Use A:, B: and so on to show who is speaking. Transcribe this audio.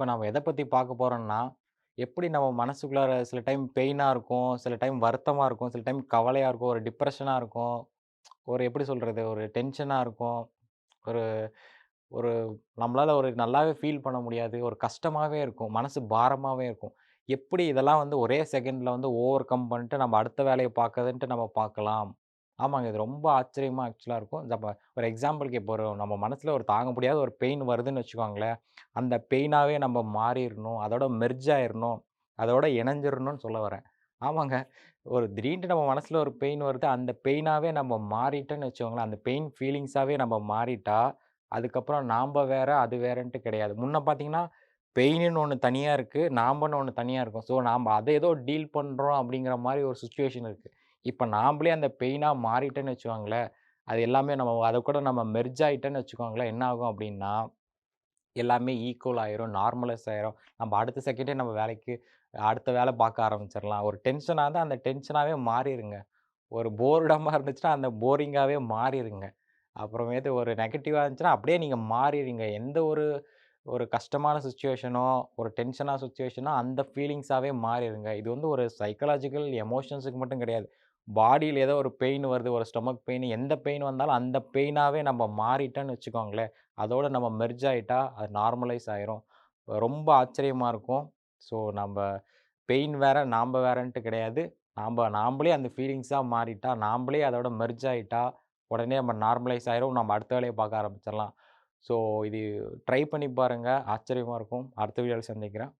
A: இப்ப நம்ம எத பத்தி பார்க்க போறோம்னா, எப்படி நம்ம மனசுக்குள்ளார சில டைம் பெயினா இருக்கும், சில டைம் வருத்தமா இருக்கும், சில டைம் கவலையா இருக்கும், ஒரு டிப்ரஷனா இருக்கும், ஒரு எப்படி சொல்றது? ஒரு டென்ஷனா இருக்கும். ஒரு ஒரு நம்மளால ஒரு நல்லாவே ஃபீல் பண்ண முடியாது. ஒரு கஷ்டமாவே இருக்கும். மனசு பாரமாவே இருக்கும். எப்படி இதெல்லாம் வந்து ஒரே செகண்ட்ல வந்து ஓவர் கம் பண்ணிட்டு நம்ம அடுத்த வேலைய பார்க்கதுன்ட்டு நம்ம பார்க்கலாம். ஆமாங்க. இது ரொம்ப ஆச்சரியமா ஆக்சுவலா இருக்கும். ஒரு எக்ஸாம்பிளுக்கு இப்போ நம்ம மனசுல ஒரு தாங்க முடியாத ஒரு பெயின் வருதுன்னு வச்சுக்கோங்களேன். அந்த பெயினாவே நம்ம மாறிறணும். அதோட மெர்ஜ் ஆயிறணும். அதோட இணைஞ்சிரணும்னு சொல்ல வரேன். ஆமாங்க. ஒரு திடீர்ன்ட்டு நம்ம மனசுல ஒரு பெயின் வருது. அந்த பெயினாவே நம்ம மாறிட்டோன்னு வச்சுக்கோங்களேன். அந்த பெயின் ஃபீலிங்ஸாவே நம்ம மாறிட்டா, அதுக்கப்புறம் நாம்ப வேற, அது வேறன்ட்டு கிடையாது. முன்ன பார்த்தீங்கன்னா, பெயினுன்னு ஒண்ணு தனியா இருக்கு. நாமன்னு ஒண்ணு தனியா இருக்கும். ஸோ, நாம அத ஏதோ டீல் பண்றோம் அப்படிங்கிற மாரி ஒரு சிச்சுவேஷன் இருக்கு. இப்ப நாம்பளே அந்த பெயினா மாறிட்டோன்னு வச்சுக்கோங்களேன், அது எல்லாமே நம்ம அத கூட நம்ம மெர்ஜ் ஆயிட்டோன்னு வச்சுக்கோங்களேன், என்ன ஆகும் அப்படின்னா, எல்லாமே ஈக்குவல் ஆயிரும், நார்மலைஸ் ஆயிரும். நம்ம அடுத்த செகண்டே நம்ம வேலைக்கு அடுத்த வேல பார்க்க ஆரம்பிச்சிரலாம். ஒரு டென்ஷனா இருந்தா அந்த டென்ஷனாவே மாறிருங்க. ஒரு போர்டமா இருந்துச்சுன்னா, அந்த போரிங்காவே மாறிருங்க. அப்புறமேட்டு ஒரு நெகட்டிவா இருந்துச்சுன்னா, அப்படியே நீங்க மாறிருங்க. எந்த ஒரு ஒரு கஷ்டமான சிச்சுவேஷனோ, ஒரு டென்ஷனா சிச்சுவேஷனோ, அந்த ஃபீலிங்ஸாவே மாறிருங்க. இது வந்து ஒரு சைக்காலஜிக்கல் எமோஷன்ஸுக்கு மட்டும் கிடையாது. பாடியில ஏதோ ஒரு பெயின் வருது, ஒரு ஸ்டொமக் பெயின், எந்த பெயின் வந்தாலும் அந்த பெயினாவே நம்ம மாறிட்டோன்னு வச்சுக்கோங்களேன், அதோட நம்ம மெர்ஜ் ஆயிட்டா, அது நார்மலைஸ் ஆயிரும். ரொம்ப ஆச்சரியமா இருக்கும். ஸோ, நம்ப பெயின் வேற, நாம்ப வேறன்ட்டு கிடையாது. நாம்பளே அந்த ஃபீலிங்ஸா மாறிட்டா, நாம்பளே அதோட மெர்ஜ் ஆயிட்டா, உடனே நம்ம நார்மலைஸ் ஆயிரும். நம்ம அடுத்த வேலைய பார்க்க ஆரம்பிச்சிரலாம். ஸோ இது ட்ரை பண்ணி பாருங்க. ஆச்சரியமா இருக்கும். அடுத்த வீடியோல சந்திக்கிறேன்.